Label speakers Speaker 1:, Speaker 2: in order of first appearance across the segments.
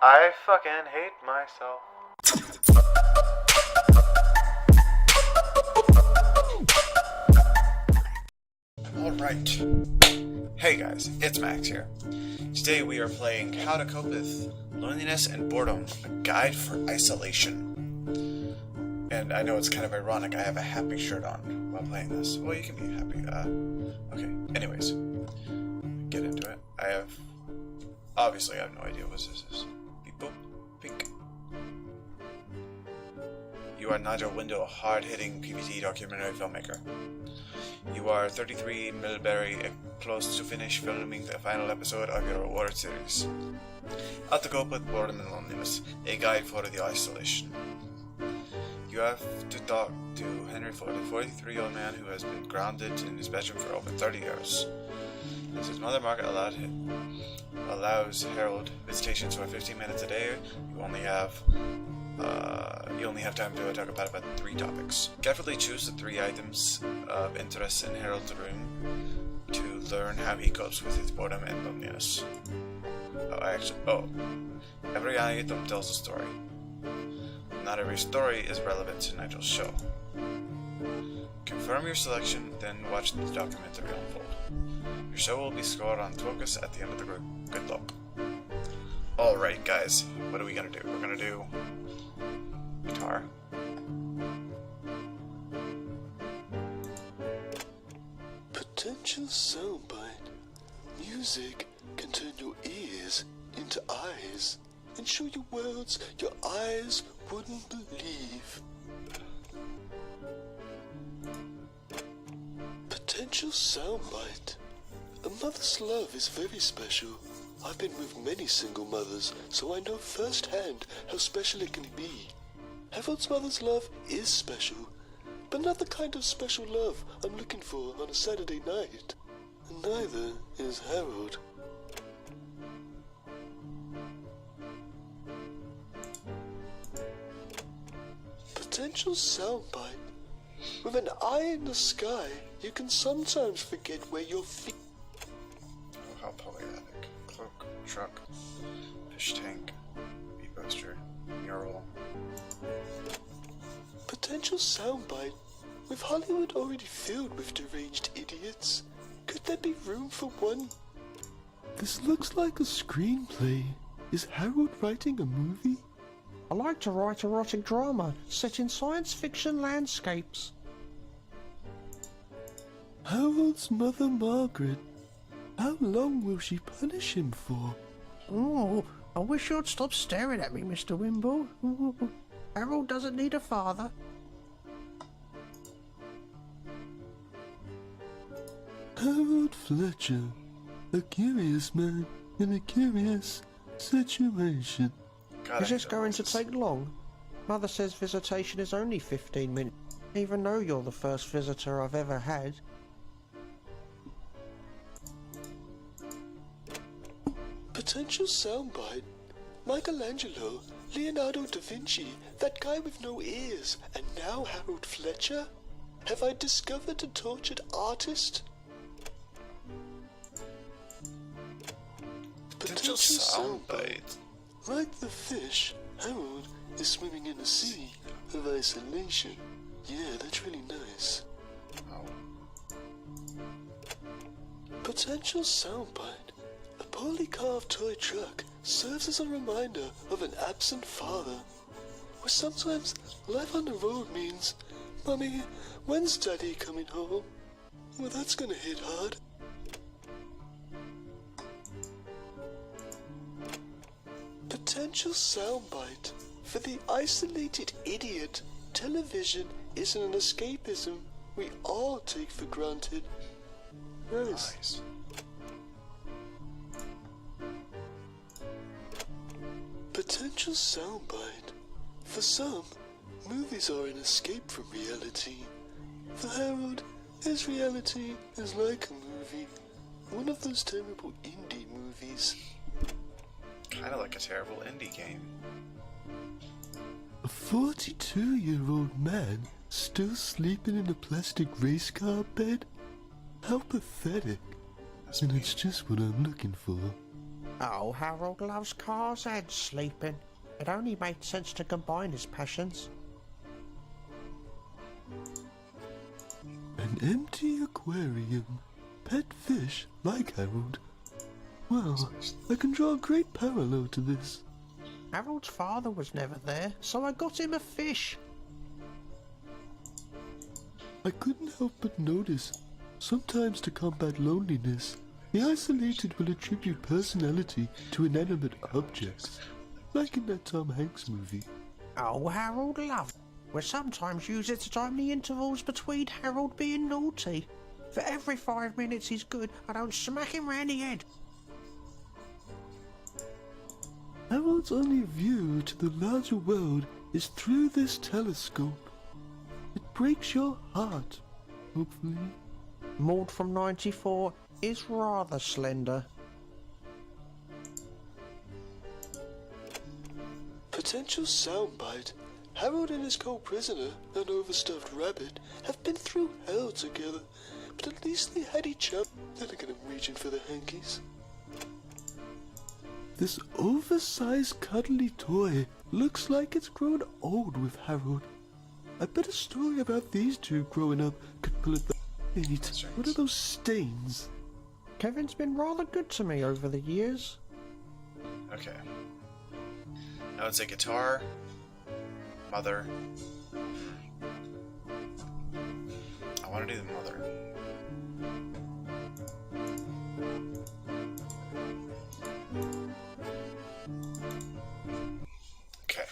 Speaker 1: I fucking hate myself.
Speaker 2: Alright. Hey guys, it's Max here. Today we are playing How to Cope with Loneliness and Boredom, a guide for isolation. And I know it's kind of ironic, I have a happy shirt on while playing this. Well, you can be happy. Okay, anyways. Get into it. Obviously I have no idea what this is. Beep boop, pink. You are Nigel Window, a hard-hitting PVT documentary filmmaker. You are 33 Millberry, close to finish filming the final episode of your award series. How to Cope with Boredom and Loneliness, a guide for the isolation. You have to talk to Henry Ford, a 43-year-old man who has been grounded in his bedroom for over 30 years. As his mother Margaret allows Harold visitations for 15 minutes a day, you only have time to talk about 3 topics. Carefully choose the 3 items of interest in Harold's room to learn how he copes with his boredom and loneliness. Every item tells a story. Not every story is relevant to Nigel's show. Confirm your selection, then watch the documentary unfold. Your show will be scored on focus at the end of the group. Good luck. Alright guys, what are we gonna do? We're gonna do guitar.
Speaker 3: Potential soundbite. Music can turn your ears into eyes and show you worlds your eyes wouldn't believe. Potential soundbite. A mother's love is very special. I've been with many single mothers, so I know firsthand how special it can be. Harold's mother's love is special, but not the kind of special love I'm looking for on a Saturday night. And neither is Harold. Potential soundbite. With an eye in the sky, you can sometimes forget where your feet...
Speaker 2: Oh, how poetic. Cloak, truck, fish tank, bee poster, mural.
Speaker 3: Potential soundbite. With Hollywood already filled with deranged idiots, could there be room for one? This looks like a screenplay. Is Harold writing a movie?
Speaker 4: I like to write erotic drama set in science fiction landscapes.
Speaker 3: Harold's mother Margaret. How long will she punish him for?
Speaker 4: Oh, I wish you'd stop staring at me, Mr. Wimble. Harold doesn't need a father.
Speaker 3: Harold Fletcher, a curious man in a curious situation.
Speaker 2: God,
Speaker 4: Is this going to take long? Mother says visitation is only 15 minutes, even though you're the first visitor I've ever had.
Speaker 3: Potential soundbite. Michelangelo, Leonardo da Vinci, that guy with no ears, and now Harold Fletcher? Have I discovered a tortured artist?
Speaker 2: Potential soundbite.
Speaker 3: Like the fish, Harold is swimming in a sea of isolation. Yeah, that's really nice.
Speaker 2: Oh.
Speaker 3: Potential soundbite. A poorly carved toy truck serves as a reminder of an absent father. Or sometimes life on the road means, Mommy, when's Daddy coming home? Well, that's gonna hit hard. Potential soundbite. For the isolated idiot, television isn't an escapism we all take for granted. Nice. Potential soundbite. For some, movies are an escape from reality. For Harold, his reality is like a movie. One of those terrible indie movies.
Speaker 2: Kinda like a terrible indie game.
Speaker 3: A 42-year-old man still sleeping in a plastic race car bed? How pathetic. And it's just what I'm looking for.
Speaker 4: Oh, Harold loves cars and sleeping. It only made sense to combine his passions.
Speaker 3: An empty aquarium. Pet fish like Harold. Well, I can draw a great parallel to this.
Speaker 4: Harold's father was never there, so I got him a fish.
Speaker 3: I couldn't help but notice, sometimes to combat loneliness, the isolated will attribute personality to inanimate objects, like in that Tom Hanks movie.
Speaker 4: Oh, Harold loved. We sometimes use it to time the intervals between Harold being naughty. For every 5 minutes he's good, I don't smack him round the head.
Speaker 3: Harold's only view to the larger world is through this telescope. It breaks your heart, hopefully.
Speaker 4: Maud from 94 is rather slender.
Speaker 3: Potential soundbite. Harold and his co-prisoner, an overstuffed rabbit, have been through hell together, but at least they had each other. Then again, I'm reaching for the hankies. This oversized cuddly toy looks like it's grown old with Harold. I bet a story about these two growing up could pull at the feet. What are those stains?
Speaker 4: Kevin's been rather good to me over the years.
Speaker 2: Okay. Now it's a guitar. Mother. I want to do the mother. Okay.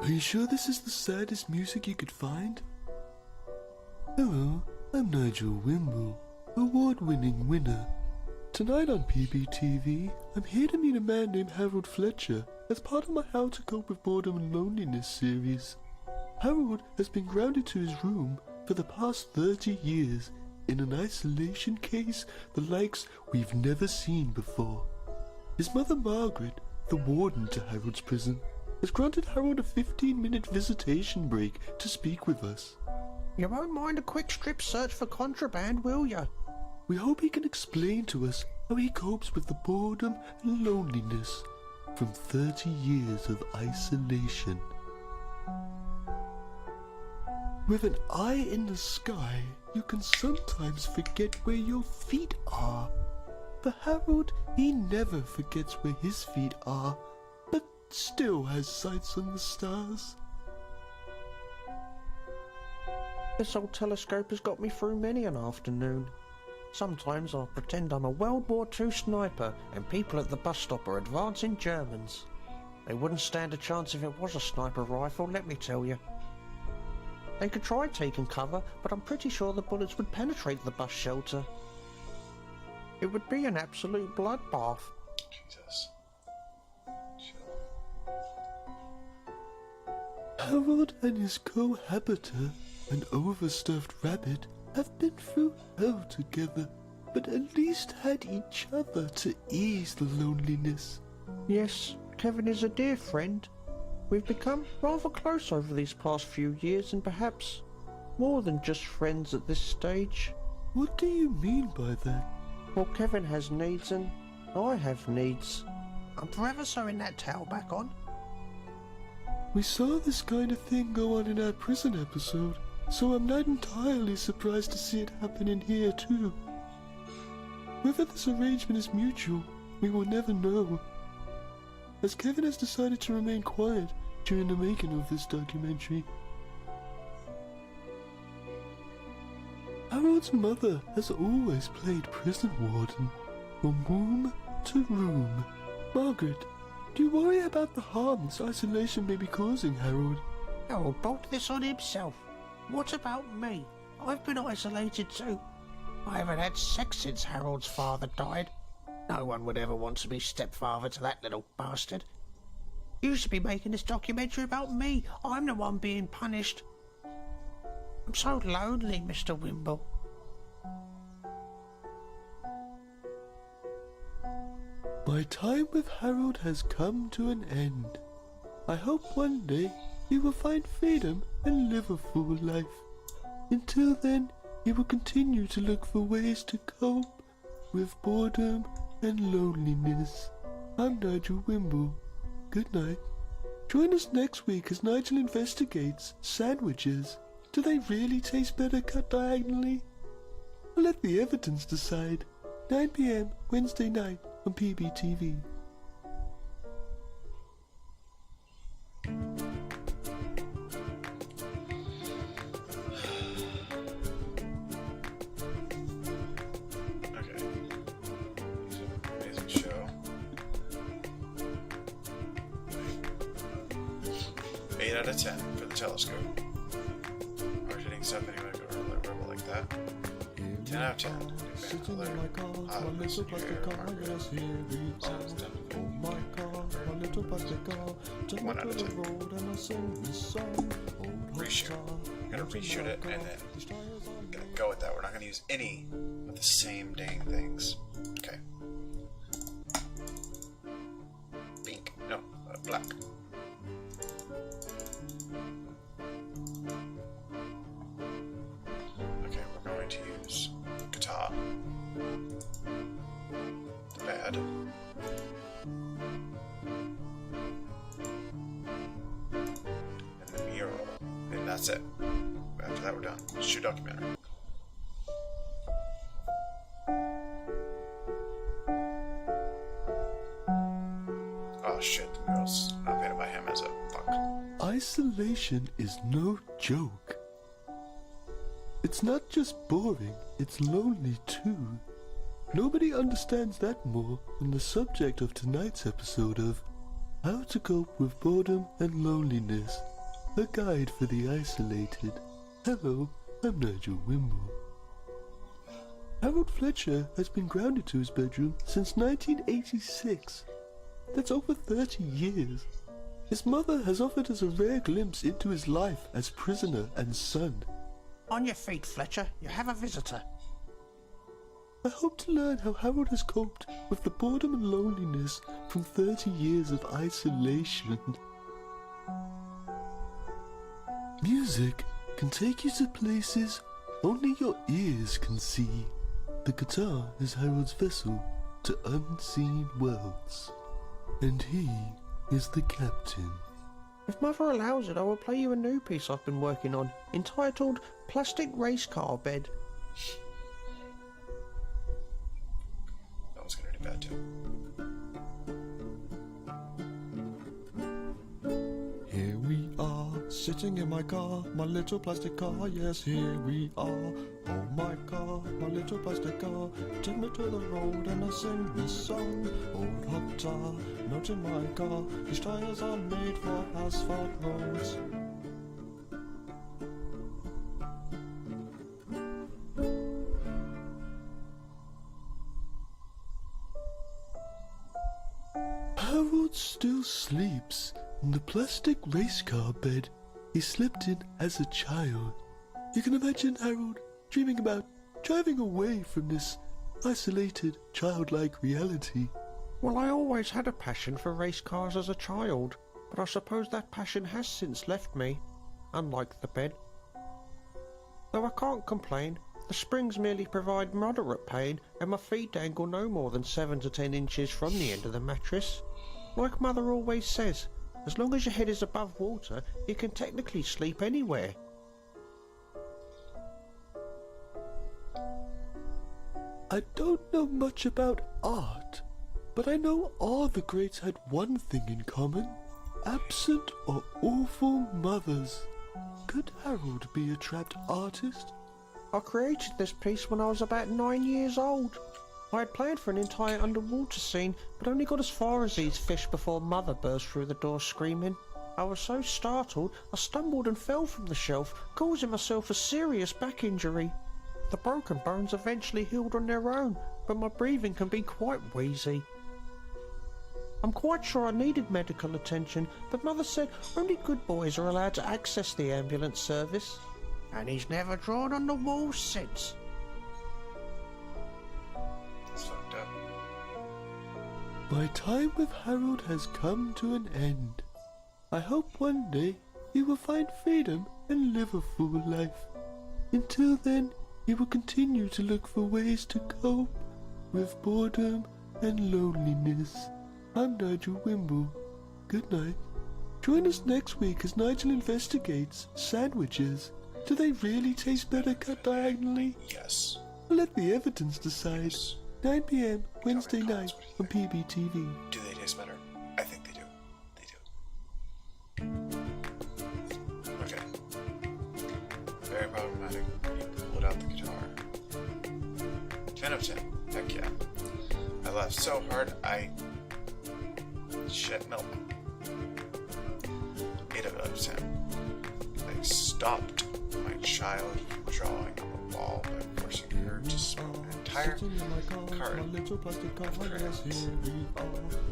Speaker 3: Are you sure this is the saddest music you could find? Hello, I'm Nigel Wimble, award-winning winner. Tonight on PBTV, I'm here to meet a man named Harold Fletcher as part of my How to Cope with Boredom and Loneliness series. Harold has been grounded to his room for the past 30 years in an isolation case the likes we've never seen before. His mother Margaret, the warden to Harold's prison, has granted Harold a 15-minute visitation break to speak with us.
Speaker 4: You won't mind a quick strip search for contraband, will ya?
Speaker 3: We hope he can explain to us how he copes with the boredom and loneliness from 30 years of isolation. With an eye in the sky, you can sometimes forget where your feet are. For Harold, he never forgets where his feet are, but still has sights on the stars.
Speaker 4: This old telescope has got me through many an afternoon. Sometimes I'll pretend I'm a World War II sniper and people at the bus stop are advancing Germans. They wouldn't stand a chance if it was a sniper rifle, let me tell you. They could try taking cover, but I'm pretty sure the bullets would penetrate the bus shelter. It would be an absolute bloodbath.
Speaker 2: Jesus.
Speaker 3: Harold and his cohabiter, an overstuffed rabbit, have been through hell together, but at least had each other to ease the loneliness.
Speaker 4: Yes, Kevin is a dear friend. We've become rather close over these past few years and perhaps more than just friends at this stage.
Speaker 3: What do you mean by that?
Speaker 4: Well, Kevin has needs and I have needs. I'm forever sewing that towel back on.
Speaker 3: We saw this kind of thing go on in our prison episode, so I'm not entirely surprised to see it happen in here too. Whether this arrangement is mutual, we will never know, as Kevin has decided to remain quiet during the making of this documentary. Harold's mother has always played prison warden, from womb to room. Margaret, do you worry about the harm this isolation may be causing Harold?
Speaker 4: Harold brought this on himself. What about me? I've been isolated too. I haven't had sex since Harold's father died. No one would ever want to be stepfather to that little bastard. You should be making this documentary about me. I'm the one being punished. I'm so lonely, Mr. Wimble.
Speaker 3: My time with Harold has come to an end. I hope one day he will find freedom and live a full life. Until then, he will continue to look for ways to cope with boredom and loneliness. I'm Nigel Wimble. Good night. Join us next week as Nigel investigates sandwiches. Do they really taste better cut diagonally? We'll let the evidence decide. 9 p.m. Wednesday night on PBTV.
Speaker 2: Okay. Amazing show. 8 out of 10 for the telescope. Hard hitting stuff anyway, go rebel like that. 10 out of 10.
Speaker 4: Sitting in my car, my little plastic car, yes, here we are. Oh my car, my little plastic car, take me to the road and I sing this song.
Speaker 2: Reshoot. I'm gonna reshoot it and then I'm gonna go with that. We're not gonna use any of the same dang things. Okay. Pink. No, black. Okay, we're going to use guitar. The bad. And the mural. And that's it. After that, we're done. Shoot documentary. Oh shit, the mural's not painted by him, is it? Fuck.
Speaker 3: Isolation is no joke. It's not just boring, it's lonely too. Nobody understands that more than the subject of tonight's episode of How to Cope with Boredom and Loneliness, a guide for the isolated. Hello, I'm Nigel Wimble. Harold Fletcher has been grounded to his bedroom since 1986. That's over 30 years. His mother has offered us a rare glimpse into his life as prisoner and son.
Speaker 4: On your feet, Fletcher. You have a visitor.
Speaker 3: I hope to learn how Harold has coped with the boredom and loneliness from 30 years of isolation. Music can take you to places only your ears can see. The guitar is Harold's vessel to unseen worlds. And he is the captain.
Speaker 4: If Mother allows it, I will play you a new piece I've been working on, entitled Plastic Race Car Bed.
Speaker 2: That was gonna do bad too.
Speaker 3: Here we are, sitting in my car, my little plastic car, yes, here we are. Oh my car, my little plastic car, take me to the road and I sing this song. Old hot tar, not in my car, these tires are made for asphalt roads. Harold still sleeps in the plastic race car bed he slept in as a child. You can imagine Harold dreaming about driving away from this isolated, childlike reality.
Speaker 4: Well, I always had a passion for race cars as a child, but I suppose that passion has since left me, unlike the bed. Though I can't complain, the springs merely provide moderate pain and my feet dangle no more than 7 to 10 inches from the end of the mattress. Like Mother always says, as long as your head is above water, you can technically sleep anywhere.
Speaker 3: I don't know much about art, but I know all the greats had one thing in common: absent or awful mothers. Could Harold be a trapped artist?
Speaker 4: I created this piece when I was about 9 years old. I had planned for an entire underwater scene, but only got as far as these fish before Mother burst through the door screaming. I was so startled, I stumbled and fell from the shelf, causing myself a serious back injury. The broken bones eventually healed on their own, but my breathing can be quite wheezy. I'm quite sure I needed medical attention, but Mother said only good boys are allowed to access the ambulance service. And he's never drawn on the walls since.
Speaker 2: That's fucked up.
Speaker 3: My time with Harold has come to an end. I hope one day he will find freedom and live a full life. Until then, he will continue to look for ways to cope with boredom and loneliness. I'm Nigel Wimble. Good night. Join us next week as Nigel investigates sandwiches. Do they really taste better cut diagonally?
Speaker 2: Yes.
Speaker 3: Let the evidence decide. 9 p.m. Wednesday night on PBTV.
Speaker 2: Do they taste better? I think they do. They do. Okay. Very problematic. He pulled out the guitar. 10 of 10. Heck yeah. I laughed so hard I shed milk. 8 out of 10. I stopped my child from drawing on the wall by forcing her to smoke an entire card of crayons.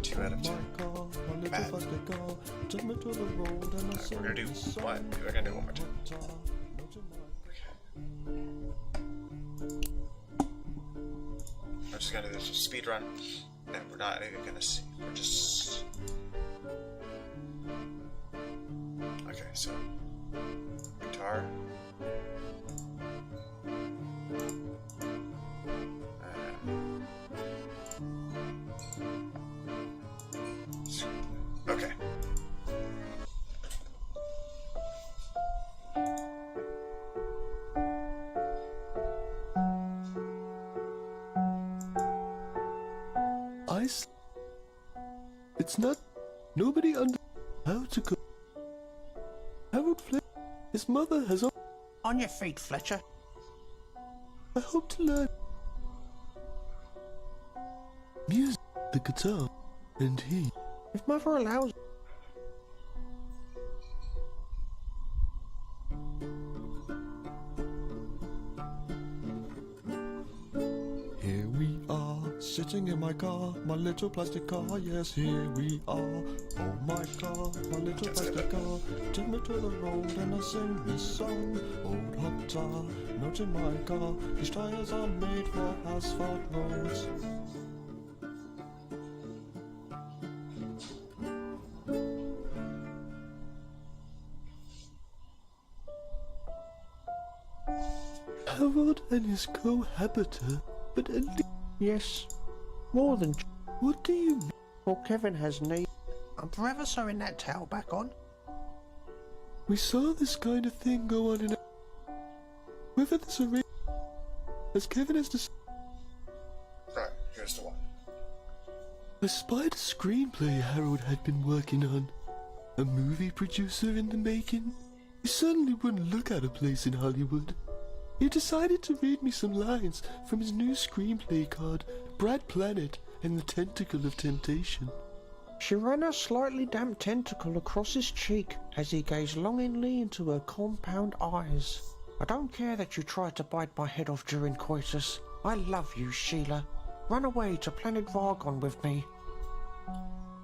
Speaker 2: 2 out of 10. Bad. Alright, we're gonna do what? We're gonna do one more time. We're just gonna do this speed run, and we're not even gonna see. We're just. Okay, so guitar. Okay.
Speaker 3: It's not. Nobody under how to go. Harold Fletcher. His mother has.
Speaker 4: On your feet, Fletcher.
Speaker 3: I hope to learn music, the guitar, and he.
Speaker 4: If Mother allows.
Speaker 3: Here we are, sitting in my car, my little plastic car. Yes, here we are. Oh my car, my little plastic car. Take me to the road and I sing this song. Old hot tar, note in my car. These tires are made for asphalt roads. Harold and his cohabiter, but at least.
Speaker 4: Yes, more than.
Speaker 3: What do you mean?
Speaker 4: Well, Kevin has need. I'm forever sewing that towel back on.
Speaker 3: We saw this kind of thing go on in. Whether this arrangement, as Kevin has decided.
Speaker 2: Right, here's the one.
Speaker 3: I spied a screenplay Harold had been working on. A movie producer in the making. He certainly wouldn't look out of place in Hollywood. He decided to read me some lines from his new screenplay called Brad Planet and the Tentacle of Temptation.
Speaker 4: She ran a slightly damp tentacle across his cheek as he gazed longingly into her compound eyes. I don't care that you tried to bite my head off during coitus. I love you, Sheila. Run away to Planet Vargon with me.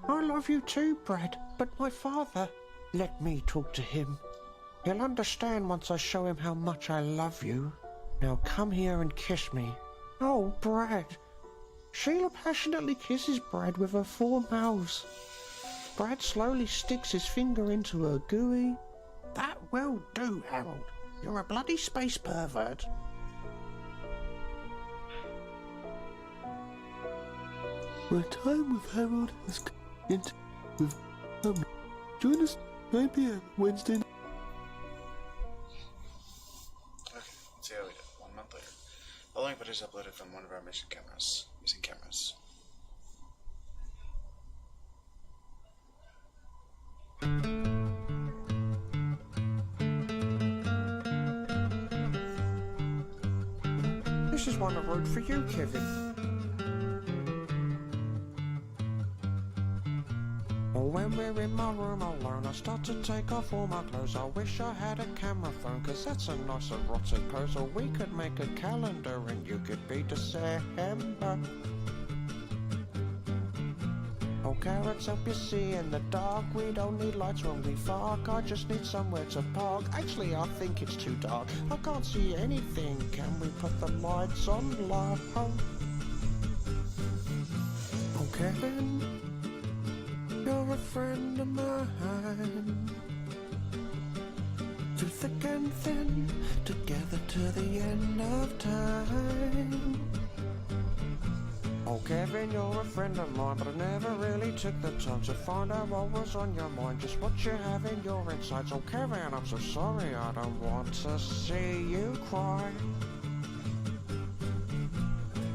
Speaker 4: I love you too, Brad, but my father. Let me talk to him. He'll understand once I show him how much I love you. Now come here and kiss me. Oh, Brad. Sheila passionately kisses Brad with her 4 mouths. Brad slowly sticks his finger into her gooey. That will do, Harold. You're a bloody space pervert.
Speaker 3: My time with Harold has come into with Join us 9 p.m. Wednesday night.
Speaker 2: Okay, let's see how we did. 1 month later. The following footage uploaded from one of our mission cameras. Using cameras.
Speaker 4: This is one I wrote for you, Kevin. When we're in my room alone, I start to take off all my clothes. I wish I had a camera phone, cause that's a nice erotic pose. Or we could make a calendar and you could be December. Oh, carrots help you see in the dark. We don't need lights when we fuck. I just need somewhere to park. Actually, I think it's too dark. I can't see anything. Can we put the lights on low? Oh, Kevin, you're a friend of mine. Till thick and thin, together to the end of time. Oh Kevin, you're a friend of mine, but I never really took the time to find out what was on your mind, just what you have in your insides. Oh Kevin, I'm so sorry, I don't want to see you cry.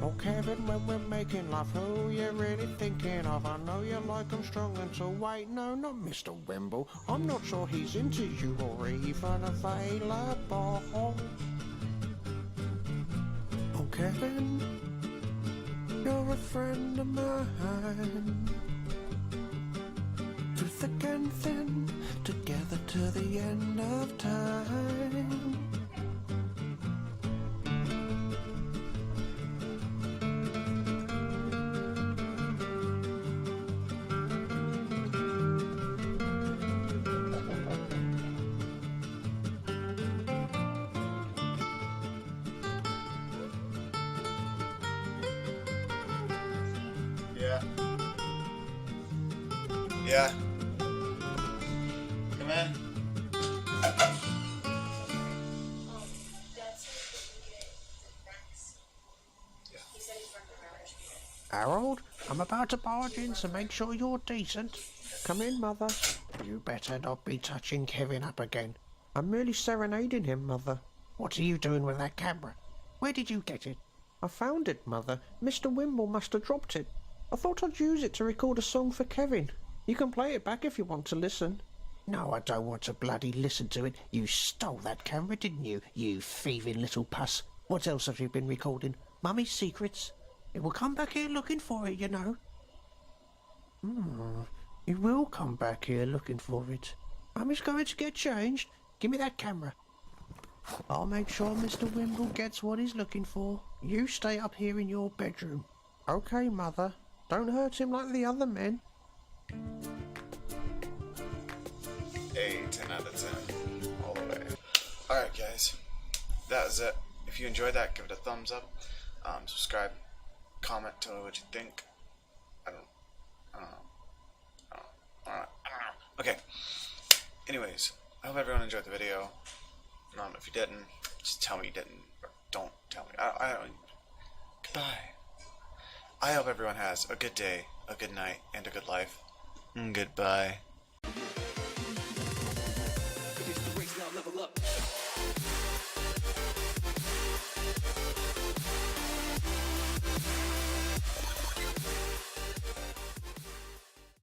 Speaker 4: Oh Kevin, when we're making love, who you really thinking of? I know you like 'em strong and so wait, no, not Mr. Wimble. I'm not sure he's into you or even available. Oh Kevin, you're a friend of mine. Through thick and thin, together to the end of time.
Speaker 2: Yeah. Yeah. Come in.
Speaker 4: Harold, I'm about to barge in, so make sure you're decent. Come in, Mother. You better not be touching Kevin up again. I'm merely serenading him, Mother. What are you doing with that camera? Where did you get it? I found it, Mother. Mr. Wimble must have dropped it. I thought I'd use it to record a song for Kevin. You can play it back if you want to listen. No, I don't want to bloody listen to it. You stole that camera, didn't you? You thieving little puss. What else have you been recording? Mummy's secrets? It will come back here looking for it, you know. It will come back here looking for it. Mummy's going to get changed. Give me that camera. I'll make sure Mr. Wimble gets what he's looking for. You stay up here in your bedroom. Okay, Mother. Don't hurt him like the other men.
Speaker 2: Hey, 10 out of 10. All the way. Alright, guys. That was it. If you enjoyed that, give it a thumbs up. Subscribe. Comment. Tell me what you think. I don't know. Okay. Anyways, I hope everyone enjoyed the video. If you didn't, just tell me you didn't. Or don't tell me. I don't. Goodbye. I hope everyone has a good day, a good night, and a good life. Goodbye.
Speaker 3: It is the race now, level up.